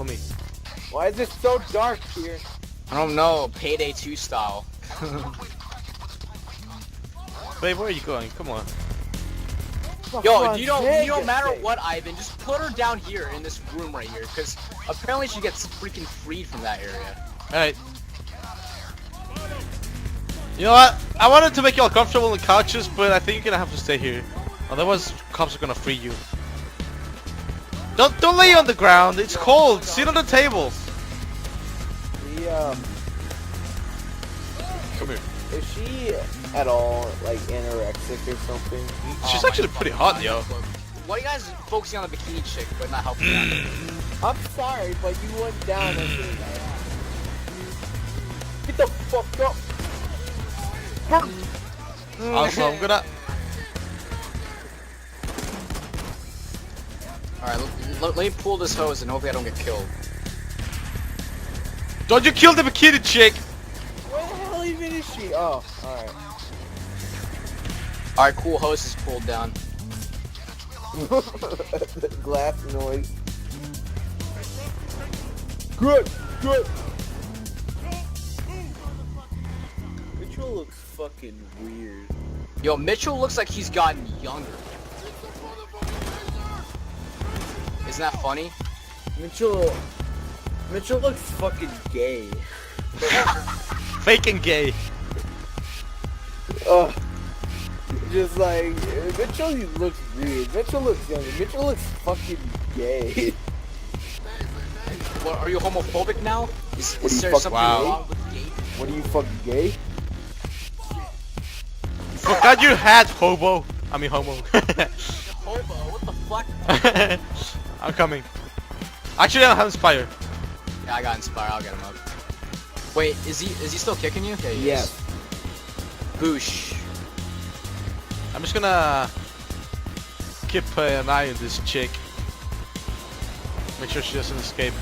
me. Why is it so dark here? I don't know, Payday2 style. Babe, where are you going? Come on. Yo, you don't matter what, Ivan, just put her down here in this room right here, because apparently she gets freaking freed from that area. Alright. You know what? I wanted to make you all comfortable on the couches, but I think you're gonna have to stay here. Otherwise, cops are gonna free you. Don't lay on the ground. It's cold. Sit on the tables. Come here. Is she at all like anorexic or something? She's actually pretty hot, yo. Why are you guys focusing on the bikini chick, but not helping out? I'm sorry, but you went down as soon as I asked. Get the fuck up! Also, I'm gonna. Alright, let me pull this hose and hopefully I don't get killed. Don't you kill the bikini chick! Where the hell even is she? Oh, alright. Alright, cool, hose is pulled down. Glass noise. Good, good. Mitchell looks fucking weird. Yo, Mitchell looks like he's gotten younger. Isn't that funny? Mitchell looks fucking gay. Fake and gay. Ugh. Just like, Mitchell looks weird. Mitchell looks younger. Mitchell looks fucking gay. What, are you homophobic now? Is there fuck- something wow. wrong with gay? What are you, fucking gay? Forgot your hat, hobo. I mean, homo. Hobo, what the fuck? I'm coming. Actually, I don't have Inspire. Yeah, I got Inspire, I'll get him up. Wait, is he still kicking you? Yeah, he Yes. is. Boosh. I'm just gonna keep an eye on this chick. Make sure she doesn't escape.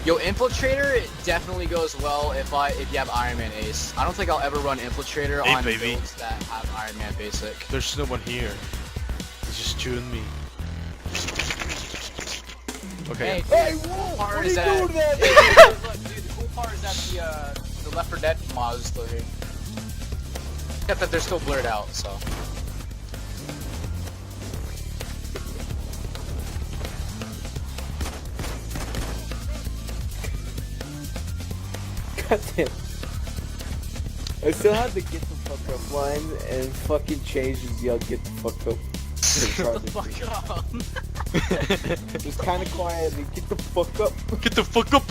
Yo, Infiltrator definitely goes well if you have Iron Man Ace. I don't think I'll ever run Infiltrator Hey, on baby. builds that have Iron Man Basic. There's no one here. It's just you and me. Okay. Hey, whoa! Part What are is you that- doing to that? Look, dude, the cool part is that the Left 4 Dead mod is still here. Except that they're still blurred out, so. Goddamn. I still have the get the fuck up line and fucking changes yell get the fuck up. Shut the fuck up. Just kinda quietly, get the fuck up. Get the fuck up!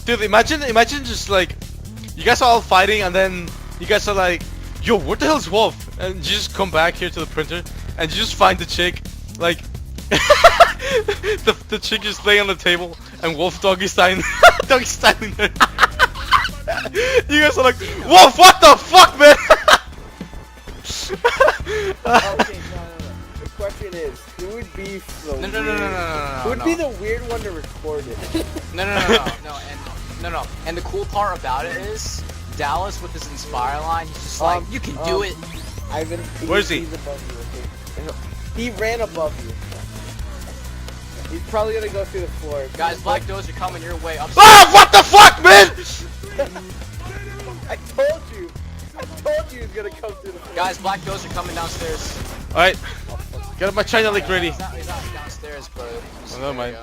Dude, imagine just like, you guys are all fighting and then you guys are like, yo, what the hell's Wolf? And you just come back here to the printer and you just find the chick, like, the chick is laying on the table and Wolf doggy styling there. You guys are like, Wolf, what the fuck, man? Okay, no. The question is, who would be the Who would be the weird one to record it? No. And the cool part about it is, Dallas with his Inspire line, he's just like, you can do it. Ivan, Where's he? He's above you, okay? He ran above you. He's probably gonna go through the floor. Guys, Black Dozer coming your way upstairs. Ah, what the fuck, man? I told you he was gonna come through the floor. Guys, Black Dozer coming downstairs. Alright, get my China Lake ready. He's not downstairs, but... Oh, never mind.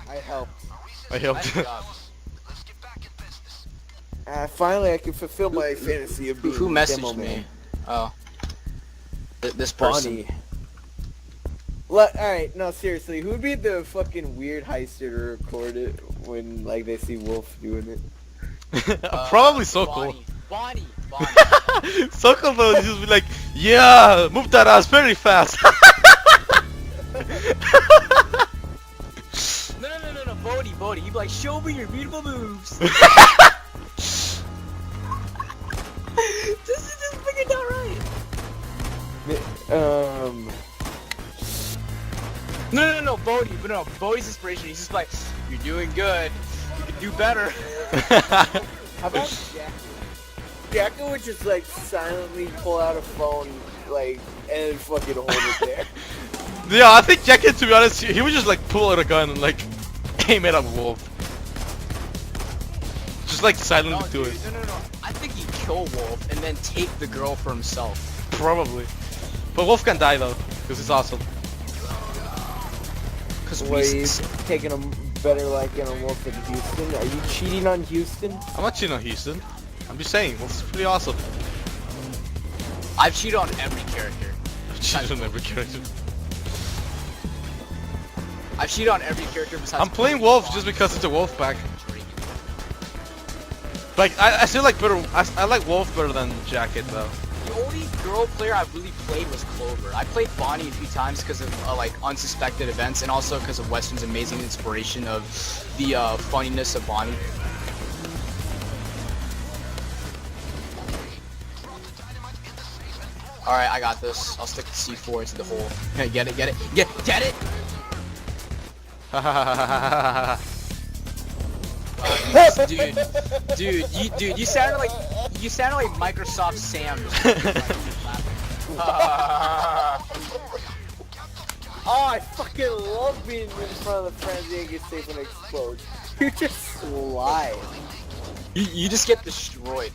I helped. I helped. Nice job. Finally, I can fulfill my fantasy of being Who Demo messaged Man. me? Oh. This person. Bonnie. Alright, no, seriously, who would be the fucking weird heister to record it when, like, they see Wolf doing it? Probably so cool. Bonnie. So cool though, he'll just be like, yeah, move that ass very fast. No, Bodie, you be like, show me your beautiful moves. This is freaking not right. No, Bodie, but no, Bodie's inspiration, he's just like, you're doing good, you can do better. How about Jacko? Jacko would just, like, silently pull out a phone, like, and fucking hold it there. Yeah, I think Jacket, to be honest, he would just like pull out a gun and like aim it at Wolf. Just like silently do it. No. I think he'd kill Wolf and then take the girl for himself. Probably. But Wolf can die though, because he's awesome. Because he's taking a better liking on Wolf than Houston. Are you cheating on Houston? I'm not cheating on Houston. I'm just saying, Wolf's pretty awesome. I've cheated on every character. I've cheated on every character. I've cheated on every character besides. I'm playing Wolf just because it's a Wolf pack. Like I still like better. I like Wolf better than Jacket though. The only girl player I really played was Clover. I played Bonnie a few times because of like unsuspected events, and also because of Weston's amazing inspiration of the funniness of Bonnie. All right, I got this. I'll stick the C4 into the hole. Okay, get it, get it, get it. Dude, you sounded like Microsoft Sam. Oh, I fucking love being in front of the frenzy and get safe and explode. You just slide. You just get destroyed.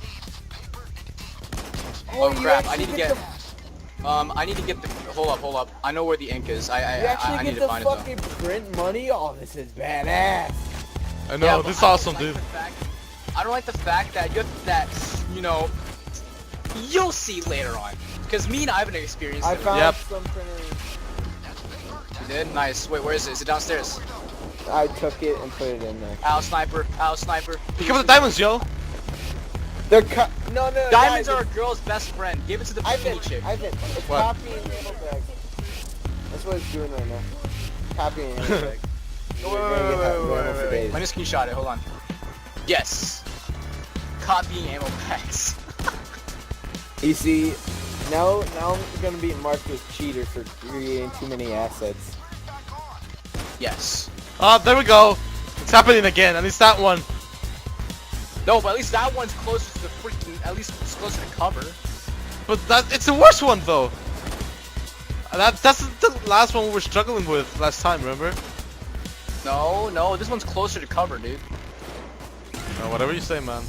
Well, Oh crap! I need to get. I need to get the. Hold up. I know where the ink is. You I actually need get to to find it though. fucking print money? Oh, this is badass. I know, Yeah, this is but awesome, I don't dude. I don't like the fact that you know, you'll see later on. Because me and Ivan experienced I it. found Yep. some printers. You did? Nice. Wait, where is it? Is it downstairs? I took it and put it in there. Ow, sniper. Ow, sniper. Pick up the diamonds, yo. They're no. Diamonds guys, are a girl's best friend. Give it to the bikini chick. Ivan, it's What? copying ammo bag. That's what it's doing right now. Copying ammo bag. Wait. Let me screenshot it. Hold on. Yes. Copying ammo packs. You see, now I'm gonna be marked as cheater for creating too many assets. Yes. Oh, there we go. It's happening again, at least that one. No, but at least that one's closer to the freaking. At least it's closer to cover. But it's the worst one though. That's the last one we were struggling with last time, remember? No, this one's closer to cover, dude. Oh, whatever you say, man.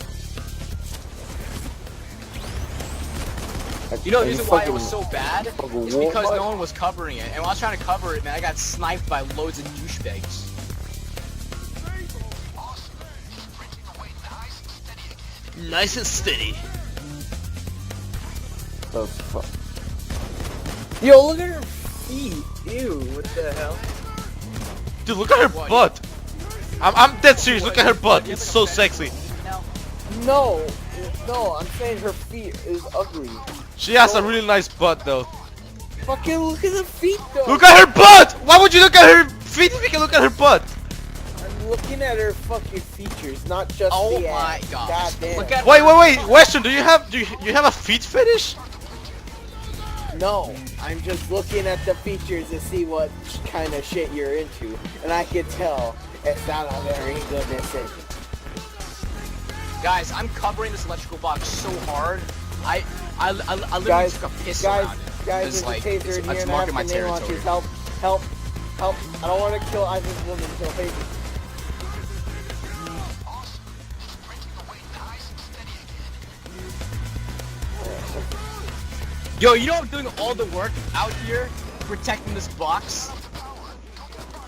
You know the reason why it was so bad is because no one was covering it, and when I was trying to cover it, man, I got sniped by loads of douchebags. Nice and steady. The fuck? Yo, look at her feet. Ew, what the hell? Dude, look at her What? butt. I'm dead serious. Look at her butt. It's so sexy. No, I'm saying her feet is ugly. She has a really nice butt though. Fucking look at the feet though. Look at her butt! Why would you look at her feet if you can look at her butt? I'm looking at her fucking features, not just Oh the my ass. gosh. Goddamn. Look at Wait, Western, do you have a feet fetish? No, I'm just looking at the features to see what kind of shit you're into, and I can tell it's not a very good decision. Guys, I'm covering this electrical box so hard. I literally Guys, took a piss guys, around it. guys, It's there's like, a taser in here it's and I marking my have to name territory. launchers. Help. I don't want to kill Ivan's woman until taser. Yo, you know I'm doing all the work out here protecting this box?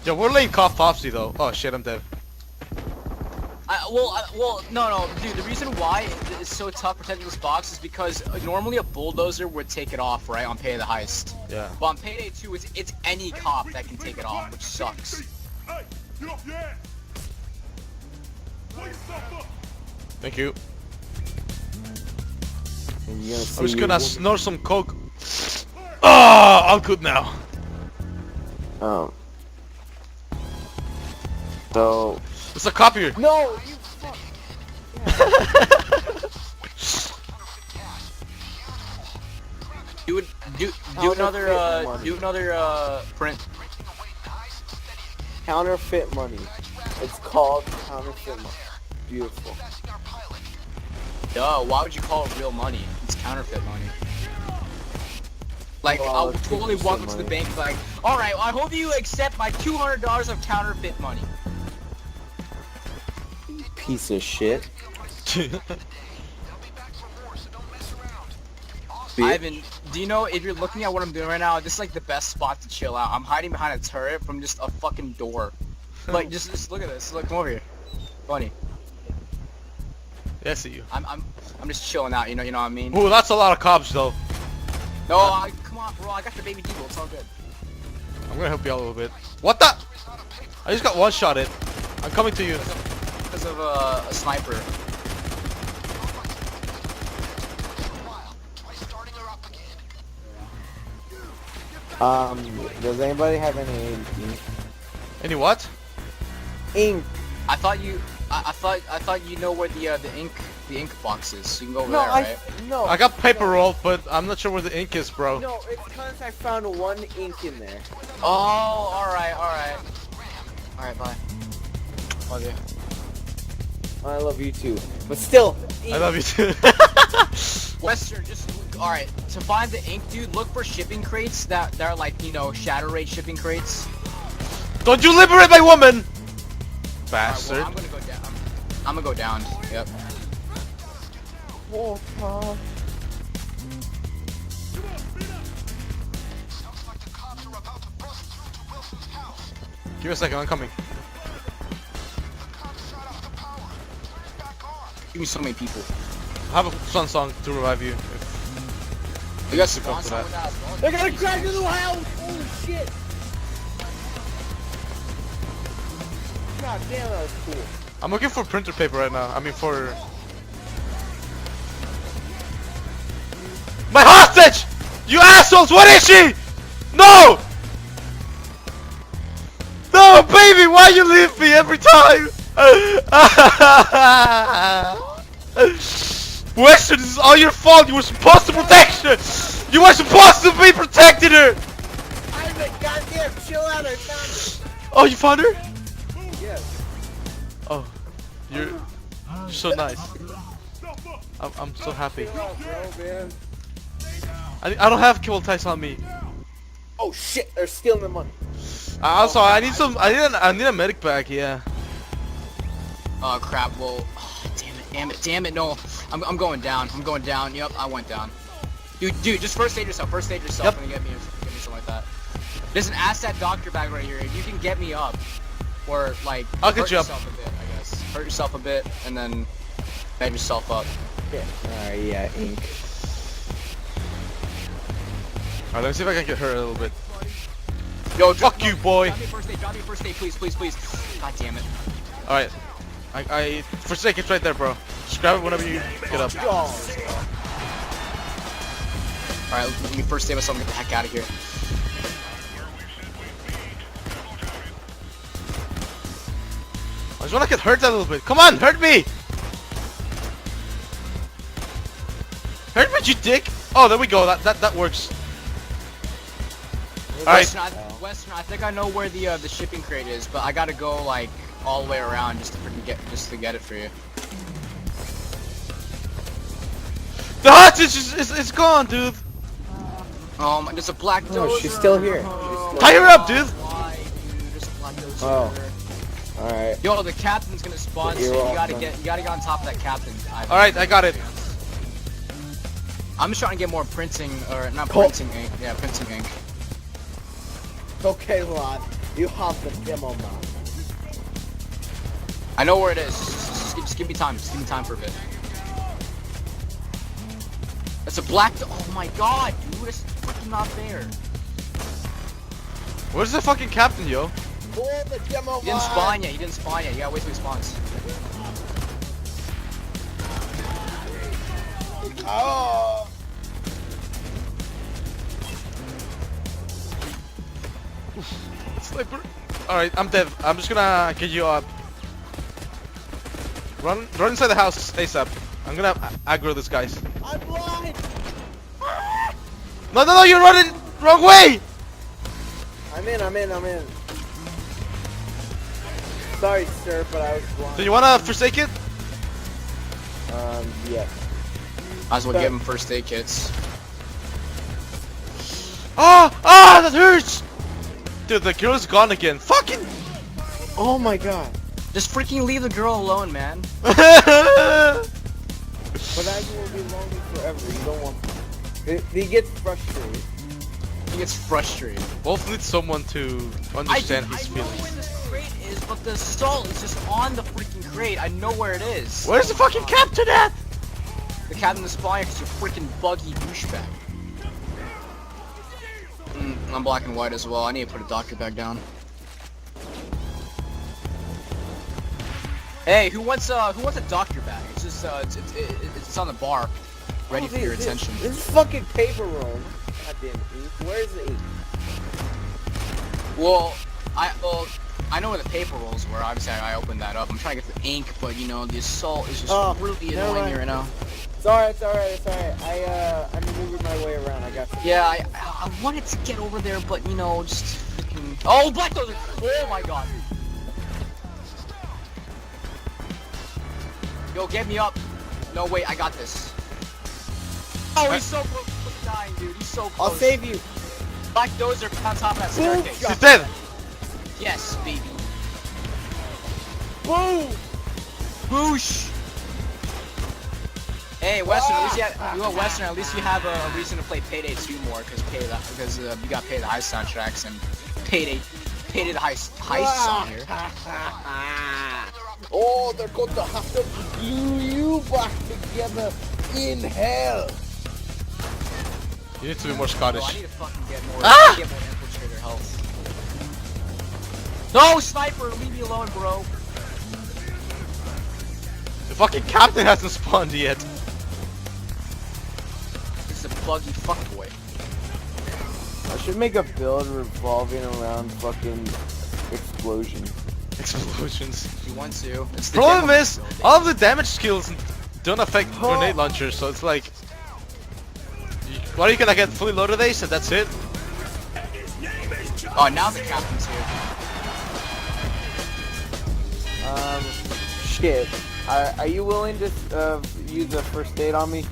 Yeah, we're laying Topsy though. Oh shit, I'm dead. Well, no, dude. The reason why it's so tough protecting this box is because normally a bulldozer would take it off, right, on Payday the Heist. Yeah. But on Payday 2, it's any cop that can take it off, which sucks. Hey, get off your ass! Pull yourself up! Thank you. And you're gonna I'm just see- gonna snort some coke. Oh, all good now. So. It's a copier. No, you fuck. Do another print. Counterfeit money. It's called counterfeit money. Beautiful. Duh, why would you call it real money? It's counterfeit money. Like, Well, I'll it's totally some walk up to the money. bank like, alright, well, I hope you accept my $200 of counterfeit money. Piece of shit. Ivan, do you know, if you're looking at what I'm doing right now, this is like the best spot to chill out. I'm hiding behind a turret from just a fucking door. Like, just look at this. Look, come over here. Funny. Yeah, I see you. I'm just chilling out, you know what I mean? Ooh, that's a lot of cops though. No, come on, bro, I got the baby deagle, it's all good. I'm gonna help you out a little bit. What the? I just got one shot it. I'm coming to you. Because of a sniper. Does anybody have any ink? Any what? Ink. I thought you know where the ink box is. So you can go over No, there, right? no. I got paper roll, but I'm not sure where the ink is, bro. No, it's because I found one ink in there. Oh, alright. Alright, bye. Love you. I love you too. But still, ink. I love you too. Western, just alright. To find the ink, dude, look for shipping crates that are like, you know, shatter rate shipping crates. Don't you liberate my woman, Alright, bastard! well, I'm gonna go down. I'm gonna go down. Yep. Oh, God. Give me a second, I'm coming. Give me so many people. I have a fun song to revive you. We got to spawn that. someone as well. They're gonna crack into the house! Holy shit! God damn, that was cool. I'm looking for printer paper right now. I mean for... My hostage! You assholes! What is she? No! No, baby! Why you leave me every time? Western, this is all your fault. You were supposed to protect her. You were supposed to be protecting her. Ivan, goddamn, chill out, I found Oh, you found her? it. Yes. Oh, you're so nice. I'm so happy. Bro, man. I don't have cable ties on me. Oh shit, they're stealing the money. Also, I need some. I need a medic bag. Yeah. Oh crap! Well, oh, damn it! No, I'm going down. I'm going down. Yep, I went down. Dude, just first aid yourself. First aid yourself, Yep. and then get me something like that. There's an asset doctor bag right here. If you can get me up, or like I'll get hurt you up. yourself a bit, I guess. Hurt yourself a bit, and then bag yourself up. Yeah. Alright, yeah, ink. Alright, let me see if I can get her a little bit. Yo, Fuck you, boy. Drop me first aid. Drop me first aid, please. God damn it. Alright. I forsake it right there, bro. Just grab it whenever you get up. Alright, let me first aid myself and get the heck out of here. I just wanna get hurt a little bit. Come on, hurt me! Hurt me, you dick! Oh, there we go. That works. Alright. Western, I think I know where the shipping crate is, but I gotta go like all the way around just to freaking get it for you. The hostage is gone, dude. There's a black dozer. Oh, she's still here. Tie her up, dude. Why, dude? There's a black dozer. Oh. Alright. Yo, the captain's gonna spawn, so You're you gotta welcome. get on top of that captain. Alright, I got it. I'm just trying to get more printing, or not Cool. printing ink. Yeah, printing ink. Okay, Lon. You have the demo now. I know where it is. Just give me time. Just give me time for a bit. That's a black. Oh my god, dude! That's freaking not fair. Where's the fucking captain, yo? Pull the demo He didn't spawn yet. You gotta wait till he spawns. Oh. Sniper. Alright, I'm dead. I'm just gonna get you up. Run inside the house ASAP. I'm gonna aggro these guys. I'm blind. No, you're running wrong way! I'm in. Sorry, sir, but I was blind. Do you wanna forsake it? Yes. Might as well give him first aid kits. Ah, that hurts! Dude, the girl's gone again. Fucking. Oh my god. Just freaking leave the girl alone, man. But I will be lonely forever. You don't want. He gets frustrated. He gets frustrated. Wolf needs someone to understand his I know feelings. where this crate is, but the salt is just on the freaking crate. I know where it is. Where's the fucking captain at? The captain is spawning because you're freaking buggy douchebag. I'm black and white as well. I need to put a doctor bag down. Hey, who wants a doctor bag? It's just it's on the bar, ready for your attention. This is fucking paper roll. Goddamn ink. Where's the ink? Well, I know where the paper rolls were. Obviously, I opened that up. I'm trying to get the ink, but you know, the salt is just really annoying me right now. It's alright. I'm moving my way around. I got. Yeah, I wanted to get over there, but you know, just freaking. Oh, black dozer! Oh my god. Yo, get me up. No, wait, I got this. Oh, he's so close to dying, dude. He's so close. I'll save you. Black dozer on top of that staircase. He's dead. Yes, baby. Boom. Boosh. Hey, Western, at least you know, Western, at least you have a reason to play Payday 2 more, because you got Payday the Heist soundtracks and Payday the Heist on here. Oh, they're going to have to glue you back together in hell. You need to be more Scottish. Bro, I need to fucking get more Ah! infiltrator health. No, sniper, leave me alone, bro. The fucking captain hasn't spawned yet. This is a buggy fuckboy. I should make a build revolving around fucking explosion. Explosions. If you want to. It's the Problem demo is, building. all of the damage skills don't affect grenade launchers, so it's like, what are you gonna get? Fully loaded ace and that's it? Oh, now the captain's here. Shit. Are you willing to use a first aid on me?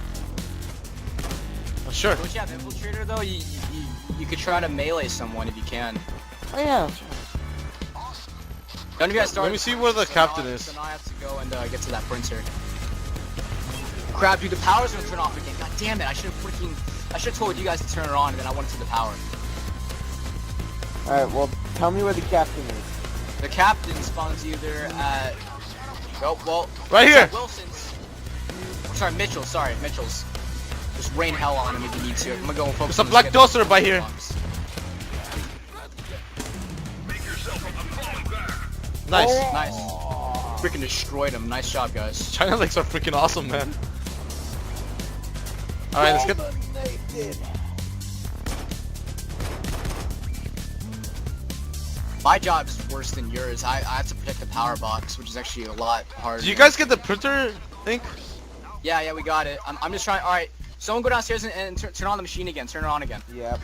Oh, sure. Don't you have infiltrator though? You could try to melee someone if you can. Oh yeah. None of you guys started. Let me see where the captain is. So now I have to go and get to that printer. Crap, dude, the power's gonna turn off again. God damn it! I should have told you guys to turn it on, and then I went to the power. All right. Well, tell me where the captain is. The captain spawns either at. Oh, well. Right here. Wilson's. Sorry, Mitchell's. Sorry, Mitchell's. Just rain hell on him if you need to. I'm gonna go and focus. There's a on black just getting dozer by here. bombs. Nice. Nice. Freaking destroyed him. Nice job, guys. China legs are freaking awesome, man. Alright, let's get. Dominated. My job is worse than yours. I have to protect the power box, which is actually a lot harder. Did you guys get the printer ink? Yeah, we got it. I'm just trying. All right, someone go downstairs and turn on the machine again. Turn it on again. Yep.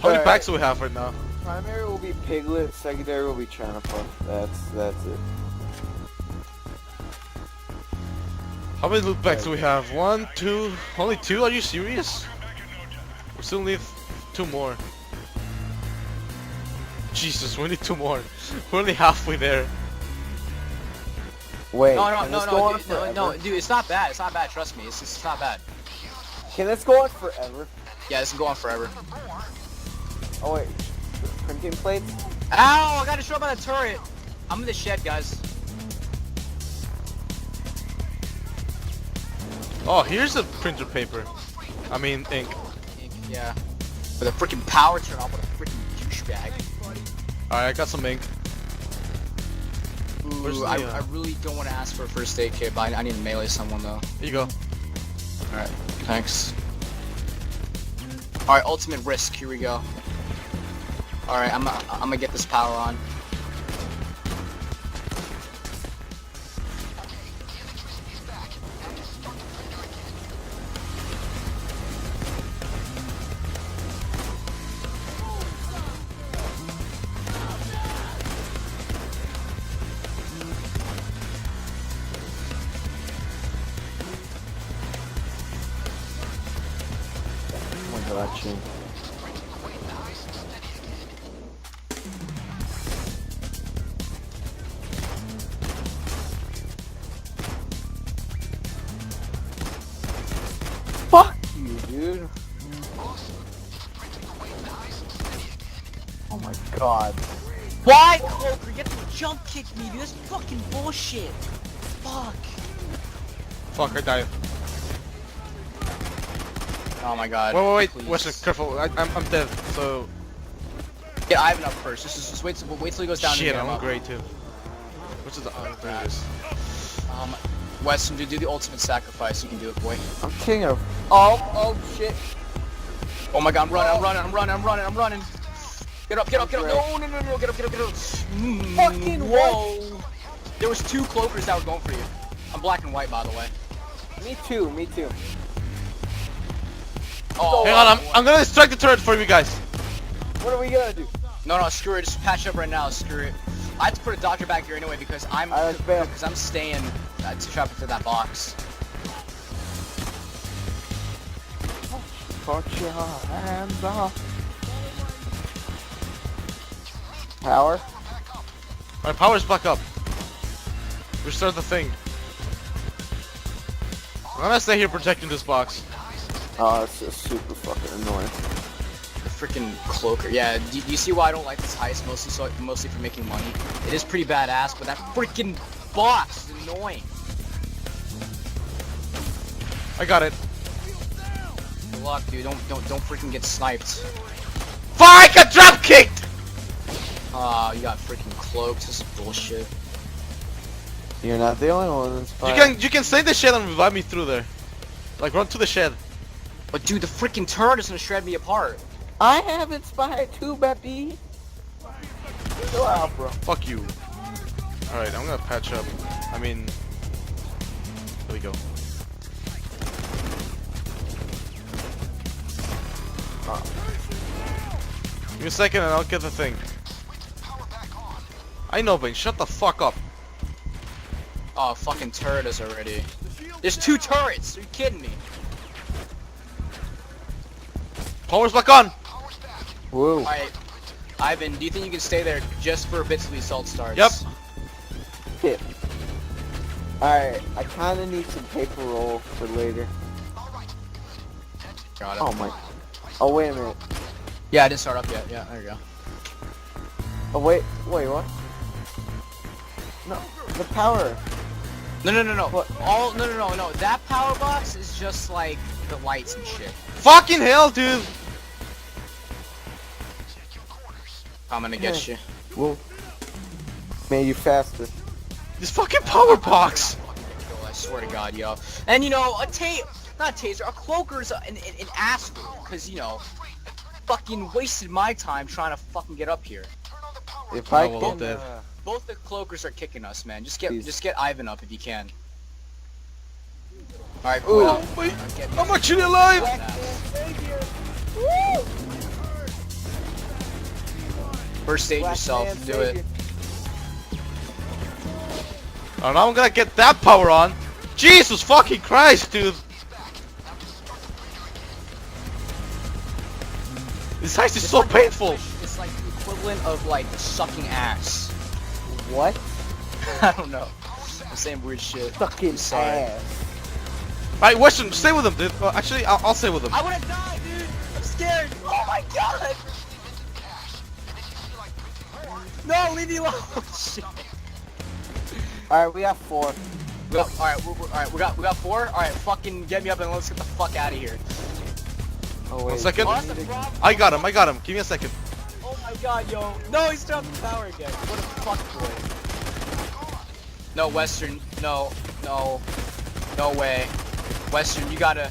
How many Alright. packs do we have right now? Primary will be Piglet. Secondary will be China Puff. That's it. How many loot packs do we have? 1, 2, only 2? Are you serious? We still need 2 more. Jesus, we need 2 more. We're only halfway there. Wait. No, can this go on forever? dude, it's not bad. It's not bad. Trust me, it's not bad. Can this go on forever? Yeah, this can go on forever. Oh wait, printing plates? Ow! I gotta show up on the turret. I'm in the shed, guys. Oh, here's the printer paper. I mean, ink. Yeah. With a freaking power turn on, with a freaking douchebag. Alright, I got some ink. Where's Ooh, the, I really don't want to ask for a first aid kit, but I need to melee someone though. Here you go. Alright, thanks. Alright, ultimate risk, here we go. Alright, I'm gonna get this power on. Watching. Fuck you, dude. Oh my god. Why, Cloaker? You have to jump kick me, dude. That's fucking bullshit. Fuck. Fuck, I died. Oh my god. Wait, please. Western, careful. I'm dead. So Yeah, I have enough first. Just wait till he goes down. shit, and I'm get him great too. Which is the this? up. Weston, do the ultimate sacrifice. You can do it, boy. I'm king of. Oh shit. Oh my god, I'm running. Get up. No, get up. Fucking whoa. There was 2 cloakers that were going for you. I'm black and white, by the way. Me too. Oh, Hang on, I'm gonna strike the turret for you guys. What are we gonna do? No, screw it. Just patch up right now. Screw it. I have to put a doctor back here anyway because I'm staying to trap into that box. Put your hands off. Power? My power's back up. Restart the thing. I'm gonna stay here protecting this box. Oh, that's just super fucking annoying. The freaking cloaker. Yeah. Do you see why I don't like this heist? Mostly for making money. It is pretty badass, but that freaking box is annoying. I got it. Good luck, dude. Don't freaking get sniped. Fuck! I got drop kicked. You got freaking cloaked. This is bullshit. You're not the only one that's fine. You can stay in the shed and revive me through there. Like run to the shed. But dude, the freaking turret is gonna shred me apart. I have inspired too, baby. Chill out, bro. Fuck you. Alright, I'm gonna patch up. I mean... There we go. Give me a second and I'll get the thing. I know, Bane. Shut the fuck up. Oh, fucking turret is already. There's 2 turrets. Are you kidding me? Power's back on. Whoa. Alright, Ivan, do you think you can stay there just for a bit till the assault starts? Yep. Tip. Alright, I kinda need some paper roll for later. Got it. Oh my. Oh, wait a minute. Yeah, I didn't start up yet. Yeah, there you go. Oh, wait, what? No, the power. No. What? No. That power box is just like the lights and shit. Fucking hell, dude. I'm gonna get you. Whoa. Man, you faster. This fucking power box. I swear to God, yo. And you know, not a taser, a cloaker's an asshole, because you know, fucking wasted my time trying to fucking get up here. If I well, can, Dave. Both the cloakers are kicking us, man. Just Jeez. get Ivan up if you can. All right, Ooh. cool. Wait, I'm actually alive. First aid yourself. Do it. Oh, now I'm gonna get that power on. Jesus fucking Christ, dude. This heist is so painful. It's like the equivalent of like sucking ass. What? I don't know. I'm saying weird shit. Fucking I'm sorry. ass. Alright, Western, stay with him, dude. Actually, I'll stay with him. I wanna die, dude. I'm scared. Oh my God. No, leave me alone. Shit. Alright, we have 4. Alright, we got 4. Alright, fucking get me up and let's get the fuck out of here. Oh, wait. 1 second. Oh, that's the problem. I got him. Give me a second. Oh my God, yo. No, he's dropped the power again. What a fuck boy. No, Western. No way. Western, you gotta.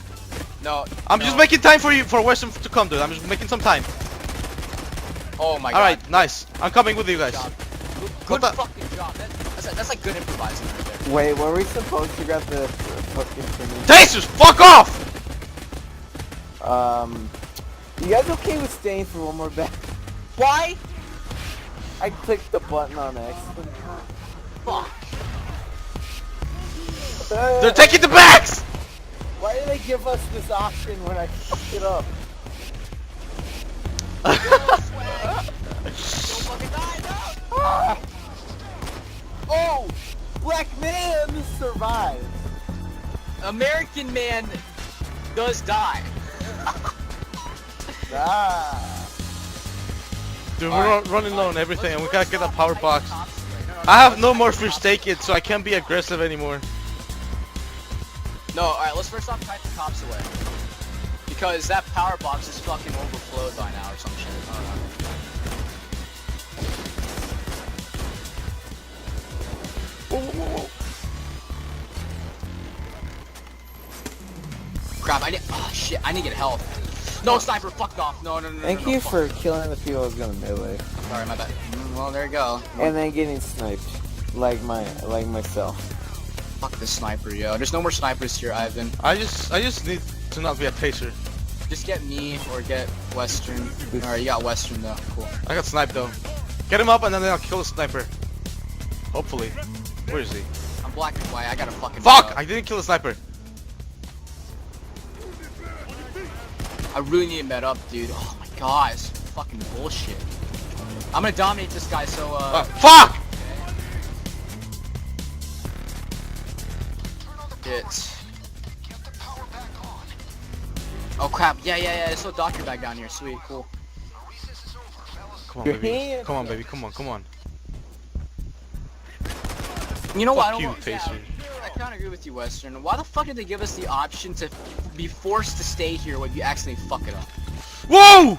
No. I'm just making time for Western to come, dude. I'm just making some time. Oh my God. Alright, nice. I'm coming with you guys. Good the- fucking job. That's like good improvising right there. Wait, were we supposed to get the fucking thing? Tasers, fuck off! You guys okay with staying for one more back? Why? I clicked the button on accident. Fuck. They're taking the bags! Why do they give us this option when I fuck it up? fucking die, no! Oh! Black man survives. American man does die. Ah. Dude, we're Alright. running low on everything, and we gotta get that Let's power stop box. fighting cops away. I have no more fish take it, so I can't be aggressive anymore. No, alright, let's first off fight the cops away. Because that power box is fucking overflowed by now or some shit. I don't know. Crap, I need. Oh shit, I need to get health. No, sniper, fuck off. No. Thank no, you fuck. for killing the people I was gonna melee. Sorry, my bad. Well, there you go. And then getting sniped. Like myself. Fuck this sniper, yo. There's no more snipers here, Ivan. I just need to not be a pacer. Just get me or get Western. Alright, you got Western though. Cool. I got sniped though. Get him up and then I'll kill the sniper. Hopefully. Where is he? I'm black and white. I gotta fucking. Fuck! I didn't kill the sniper. I really need to met up, dude. Oh my god, it's fucking bullshit. I'm gonna dominate this guy, so Fuck! It's. Oh crap! Yeah. There's still a doctor bag down here. Sweet, cool. Come on, baby. Come on, baby. Come on. You know what? I Fuck don't you, know. Pacer. I kind of agree with you, Western. Why the fuck did they give us the option to be forced to stay here when you accidentally fuck it up? Whoa!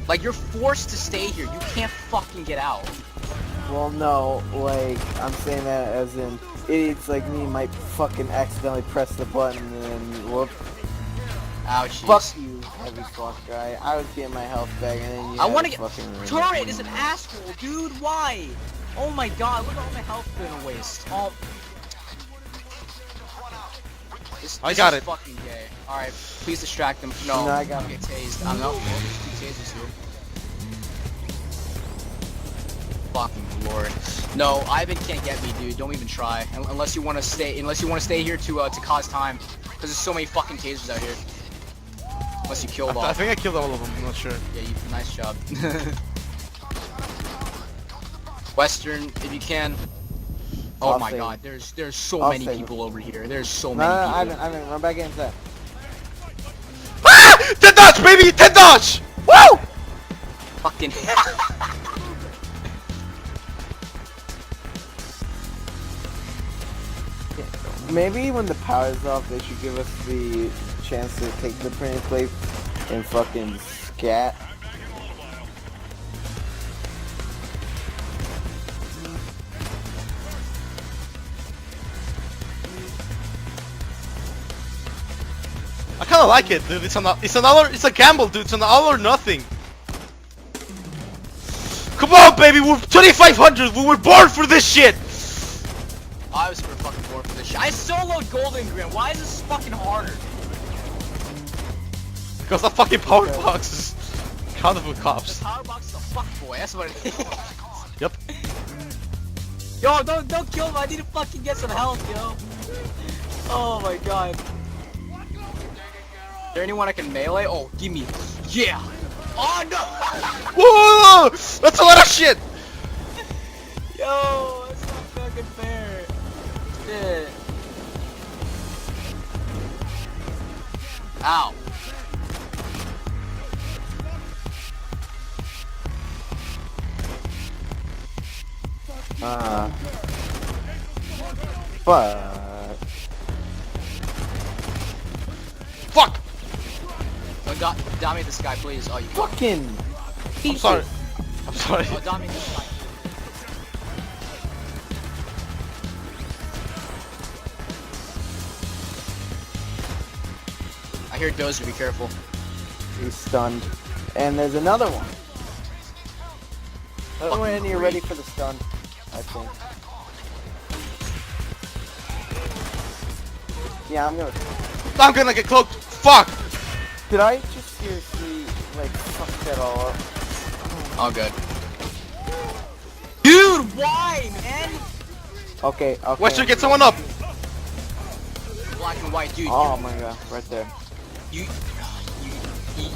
Like you're forced to stay here. You can't fucking get out. Well, no, like, I'm saying that as in, idiots like me might fucking accidentally press the button and then whoop. Ouchies. Fuck you, heavy fuck guy. I was getting my health back and then you I had want a to get. fucking ring. Turret is an asshole, dude. Why? Oh my god, look at all my health going to waste. Oh. I got is it. Fucking gay. Alright, please distract them. No, No, I got I'll him. get tased. I'm not. There's 2 tasers here. Fucking lord. No, Ivan can't get me, dude. Don't even try. Unless you want to stay. Unless you want to stay here to cause time, because there's so many fucking tasers out here. Unless you killed all. I think I killed all of them. I'm not sure. Yeah, nice job. Western, if you can. Oh I'll my save god, there's so I'll many save people over here. There's so No, many no, people. Ivan, run back inside. Ah! 10 dodge, baby! 10 dodge! Woo! Fucking. Maybe when the power's off, they should give us the chance to take the printed plate and fucking scat. I kinda like it, dude. It's a gamble, dude. It's an all or nothing. Come on, baby. We're 2,500. We were born for this shit. I was super fucking bored for this shit. I soloed Golden Grin. Why is this fucking harder? Because the fucking power box is crowded with The cops. power box is a fuckboy. That's what it is. Yep. Yo, don't kill him. I need to fucking get some health, yo. Oh my god. Is there anyone I can melee? Oh, give me. Yeah. Oh no. Whoa! That's a lot of shit. Yo, that's not fucking fair. Shit. Ow. Fuck. Fuck. Oh, dominate this guy, please. Oh, you Fucking. I'm sorry. I'm sorry. Oh, dominate this guy. I hear Dozer, be careful. He's stunned. And there's another one. When you're ready for the stun, I think. Yeah, I'm gonna get cloaked. Fuck. Did I just seriously, like, fuck that all up? All good. Dude, why, man? Okay. Western, get someone up. Black and white, dude. Oh my god, right there. You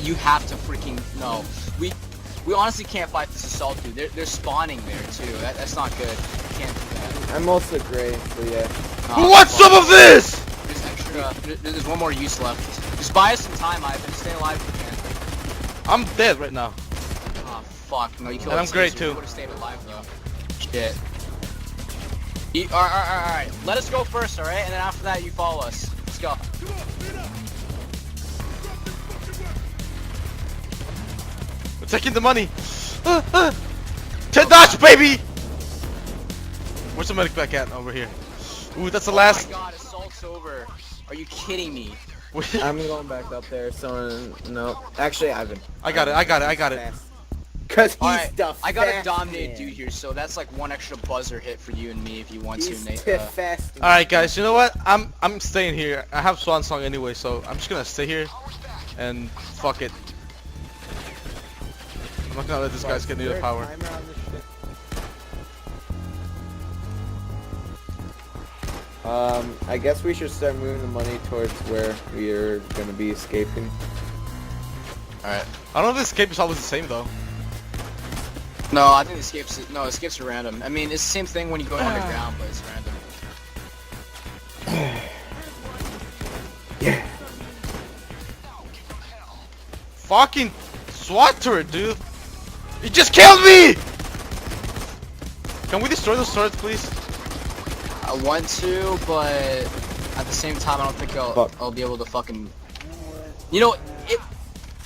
You have to freaking no. We honestly can't fight this assault dude. They're spawning there too. That's not good. You can't do that. I'm also gray, so yeah. Who wants some of this? There's extra. There's one more use left. Just buy us some time, Ivan. Stay alive if you can. I'm dead right now. Oh fuck! No, you killed. And I'm great, You too. would have stayed alive though. Shit. Alright. Let us go first, alright? And then after that, you follow us. Let's go. Come on, speed up. Drop this fucking weapon. We're taking the money. 10 dots, baby. Where's the medic back at? Over here. Ooh, that's the last. Oh my god, assault's over. Are you kidding me? I'm going back up there, so no. Actually, Ivan. I got it. Cause he's Alright, the I got a fast dominated man. dude here, so that's like one extra buzzer hit for you and me if you want He's to, Nate. the fast. All right, guys. You know what? I'm staying here. I have Swan Song anyway, so I'm just gonna stay here, and fuck it. I'm not gonna let these guys get near the power. I guess we should start moving the money towards where we are gonna be escaping. Alright. I don't know if this escape is always the same though. No, I think escapes are random. I mean, it's the same thing when you go underground, but it's random. Yeah. Fucking SWAT turret, dude. He just killed me. Can we destroy those turrets, please? I want to, but at the same time, I don't think I'll be able to fucking. You know,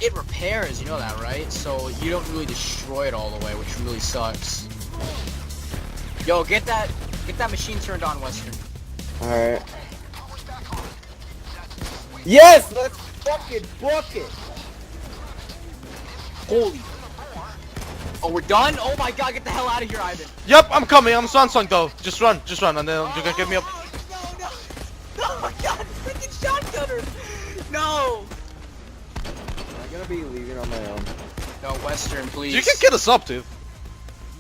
it repairs. You know that, right? So you don't really destroy it all the way, which really sucks. Yo, get that machine turned on, Western. All right. Yes, let's fucking book it. Holy. Oh, we're done? Oh my god, get the hell out of here, Ivan. Yep, I'm coming. I'm Swan Song though. Just run, and then you can get me up. No. Oh my god, freaking shotgunner. No. I'm gonna be leaving on my own. No, Western, please. You can get us up, dude.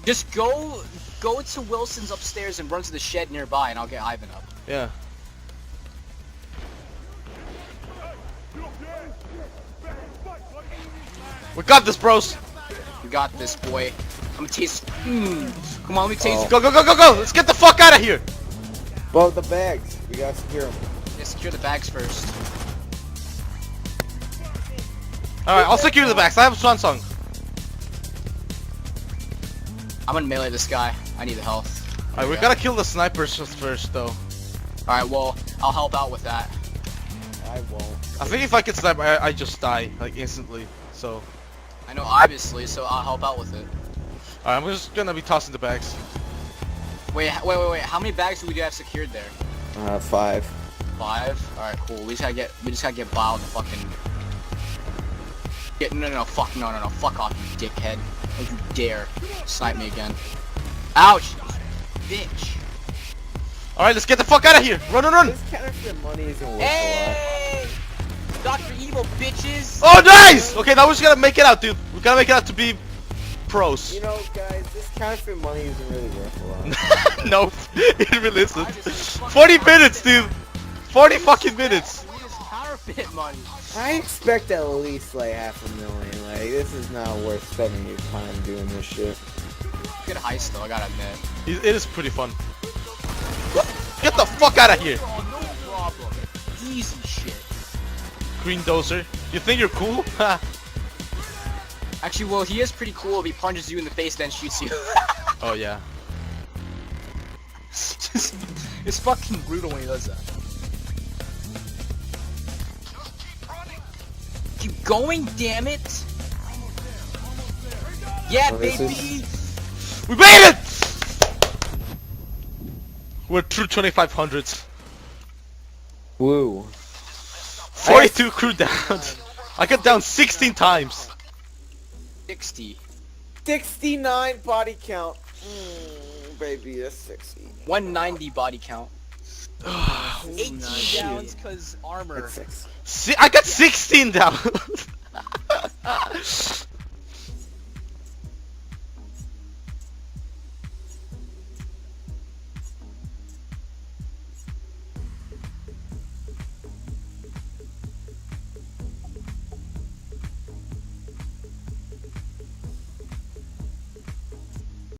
Just go to Wilson's upstairs and run to the shed nearby, and I'll get Ivan up. Yeah. We got this, bros. We got this, boy. I'm gonna taste. Come on, let me taste. Go. Let's get the fuck out of here. Both the bags. We gotta secure them. Yeah, secure the bags first. All right, I'll secure the backs. I have Swan Song. I'm gonna melee this guy. I need the health. All right, we gotta kill the snipers first, though. Alright, well, I'll help out with that. I won't. I think if I get sniped, I just die like instantly. So. I know, obviously, so I'll help out with it. Alright, I'm just gonna be tossing the bags. Wait. How many bags do we have secured there? 5. 5? Alright, cool. We just gotta get Bao to fucking. No, fuck off, you dickhead. Don't you dare snipe me again. Ouch! Bitch. Alright, let's get the fuck out of here. Run. This counterfeit money isn't worth Hey! Dr. Evil, bitches! Oh, nice! Okay, now we just gotta make it out, dude. We gotta make it out to be pros. You know, guys, this counterfeit money isn't really worth a lot. Nope, it really isn't. 40 minutes, dude. 40 fucking minutes. We use counterfeit money. I expect at least like $500,000. Like, this is not worth spending your time doing this shit. Good heist, though, I gotta admit. It is pretty fun. Get the fuck out of here. Oh, no problem. Easy shit. Green dozer. You think you're cool? Actually, well, he is pretty cool if he punches you in the face then shoots you. Oh, yeah. It's fucking brutal when he does that. Keep going, damn it! Yeah, Well, this baby! We made it! We're through 2500s. Woo. 42 crew down. I got down 16 times. 60. 69 body count. Baby, that's 60. 190 body count. 18 nice. downs cause armor. That's 6. I got 16 down.